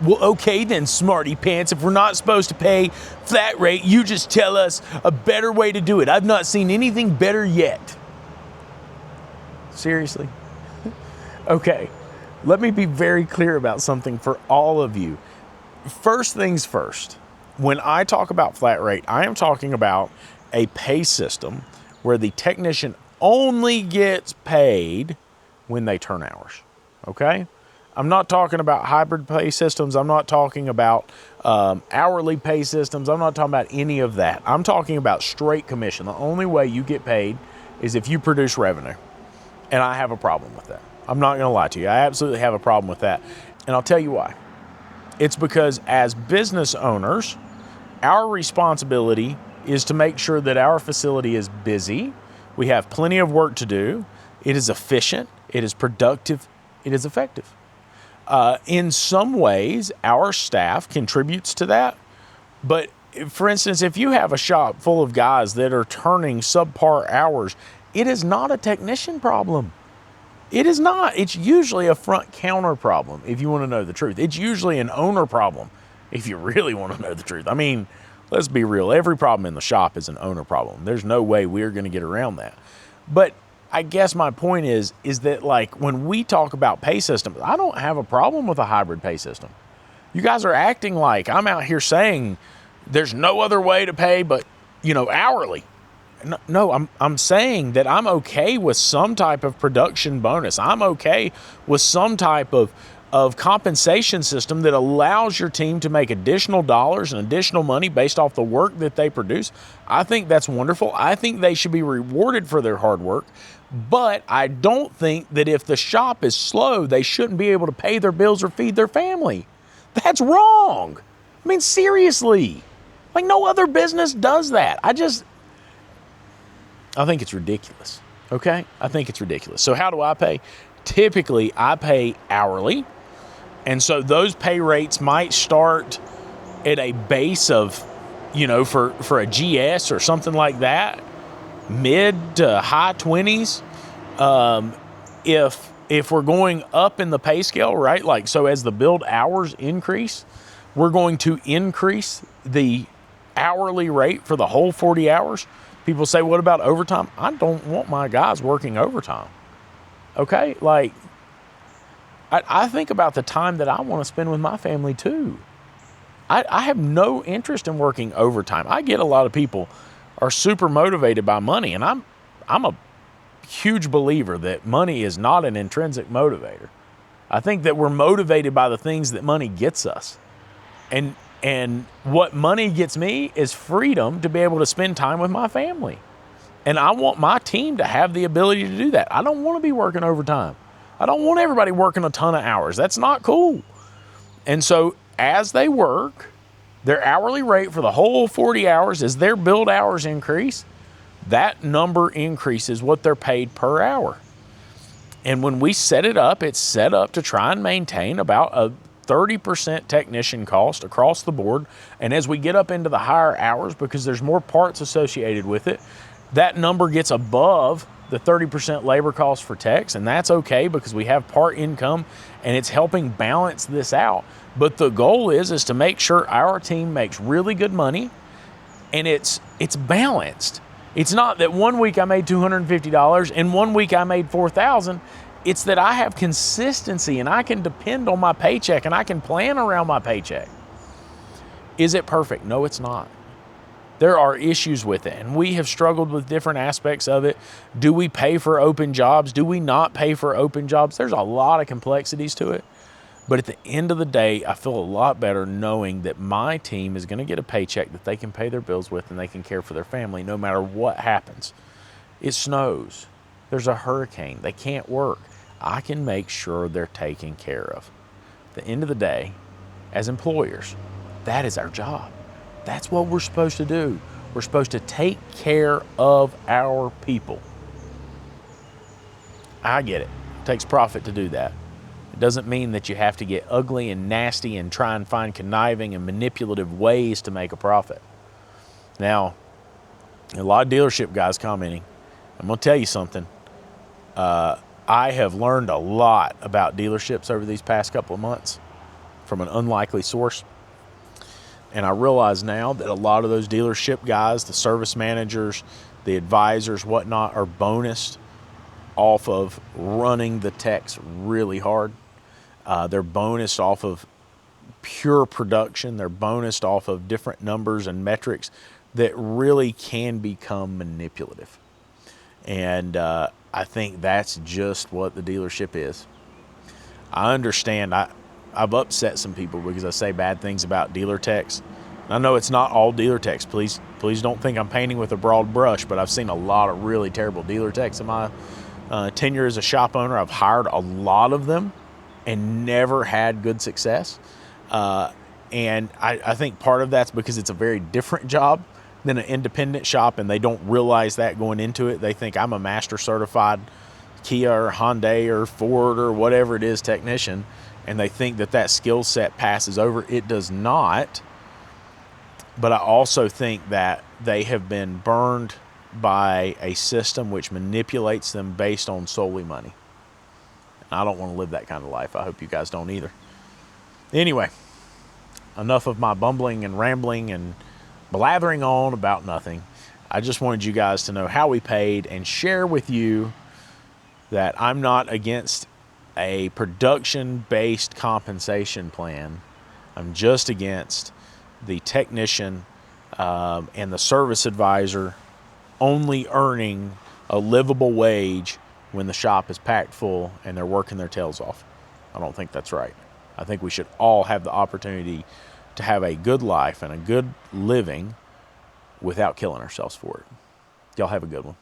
Well, okay then, smarty pants. If we're not supposed to pay flat rate, you just tell us a better way to do it. I've not seen anything better yet. Seriously? Okay, let me be very clear about something for all of you. First things first, when I talk about flat rate, I am talking about a pay system where the technician only gets paid when they turn hours, okay? I'm not talking about hybrid pay systems. I'm not talking about hourly pay systems. I'm not talking about any of that. I'm talking about straight commission. The only way you get paid is if you produce revenue. And I have a problem with that. I'm not going to lie to you. I absolutely have a problem with that. And I'll tell you why. It's because as business owners, our responsibility is to make sure that our facility is busy. We have plenty of work to do. It is efficient. It is productive. It is effective. In some ways, our staff contributes to that. But for instance, if you have a shop full of guys that are turning subpar hours, it is not a technician problem. It is not. It's usually a front counter problem, if you want to know the truth. It's usually an owner problem, if you really want to know the truth. I mean, let's be real. Every problem in the shop is an owner problem. There's no way we're going to get around that. But I guess my point is that, like, when we talk about pay systems, I don't have a problem with a hybrid pay system. You guys are acting like I'm out here saying there's no other way to pay but, hourly. No, I'm saying that I'm okay with some type of production bonus. I'm okay with some type of compensation system that allows your team to make additional dollars and additional money based off the work that they produce. I think that's wonderful. I think they should be rewarded for their hard work. But I don't think that if the shop is slow, they shouldn't be able to pay their bills or feed their family. That's wrong. I mean, seriously. Like, no other business does that. I think it's ridiculous, okay? I think it's ridiculous. So how do I pay? Typically, I pay hourly. And so those pay rates might start at a base of, for a GS or something like that, mid to high 20s. If we're going up in the pay scale, right? Like, so as the build hours increase, we're going to increase the hourly rate for the whole 40 hours. People say, what about overtime? I don't want my guys working overtime. Okay? Like, I think about the time that I want to spend with my family too. I have no interest in working overtime. I get a lot of people are super motivated by money, and I'm a huge believer that money is not an intrinsic motivator. I think that we're motivated by the things that money gets us. And what money gets me is freedom to be able to spend time with my family. And I want my team to have the ability to do that. I don't want to be working overtime. I don't want everybody working a ton of hours. That's not cool. And so as they work, their hourly rate for the whole 40 hours, as their build hours increase, that number increases what they're paid per hour. And when we set it up, it's set up to try and maintain about a 30% technician cost across the board. And as we get up into the higher hours, because there's more parts associated with it, that number gets above the 30% labor cost for techs, and that's okay because we have part income and it's helping balance this out. But the goal is to make sure our team makes really good money and it's balanced. It's not that one week I made $250 and one week I made $4,000. It's that I have consistency and I can depend on my paycheck and I can plan around my paycheck. Is it perfect? No, it's not. There are issues with it, and we have struggled with different aspects of it. Do we pay for open jobs? Do we not pay for open jobs? There's a lot of complexities to it. But at the end of the day, I feel a lot better knowing that my team is going to get a paycheck that they can pay their bills with and they can care for their family no matter what happens. It snows. There's a hurricane. They can't work. I can make sure they're taken care of. At the end of the day, as employers, that is our job. That's what we're supposed to do. We're supposed to take care of our people. I get it. It takes profit to do that. It doesn't mean that you have to get ugly and nasty and try and find conniving and manipulative ways to make a profit. Now, a lot of dealership guys commenting. I'm going to tell you something. I have learned a lot about dealerships over these past couple of months from an unlikely source. And I realize now that a lot of those dealership guys, the service managers, the advisors, whatnot, are bonused off of running the techs really hard. They're bonused off of pure production. They're bonused off of different numbers and metrics that really can become manipulative. And I think that's just what the dealership is. I understand. I've upset some people because I say bad things about dealer techs. I know it's not all dealer techs. Please don't think I'm painting with a broad brush, but I've seen a lot of really terrible dealer techs in my tenure as a shop owner. I've hired a lot of them and never had good success. And I think part of that's because it's a very different job than an independent shop, and they don't realize that going into it. They think I'm a master certified Kia or Hyundai or Ford or whatever it is technician, and they think that skill set passes over. It does not. But I also think that they have been burned by a system which manipulates them based on solely money. And I don't want to live that kind of life. I hope you guys don't either. Anyway, enough of my bumbling and rambling and blathering on about nothing. I just wanted you guys to know how we paid and share with you that I'm not against a production-based compensation plan. I'm just against the technician and the service advisor only earning a livable wage when the shop is packed full and they're working their tails off. I don't think that's right. I think we should all have the opportunity to have a good life and a good living without killing ourselves for it. Y'all have a good one.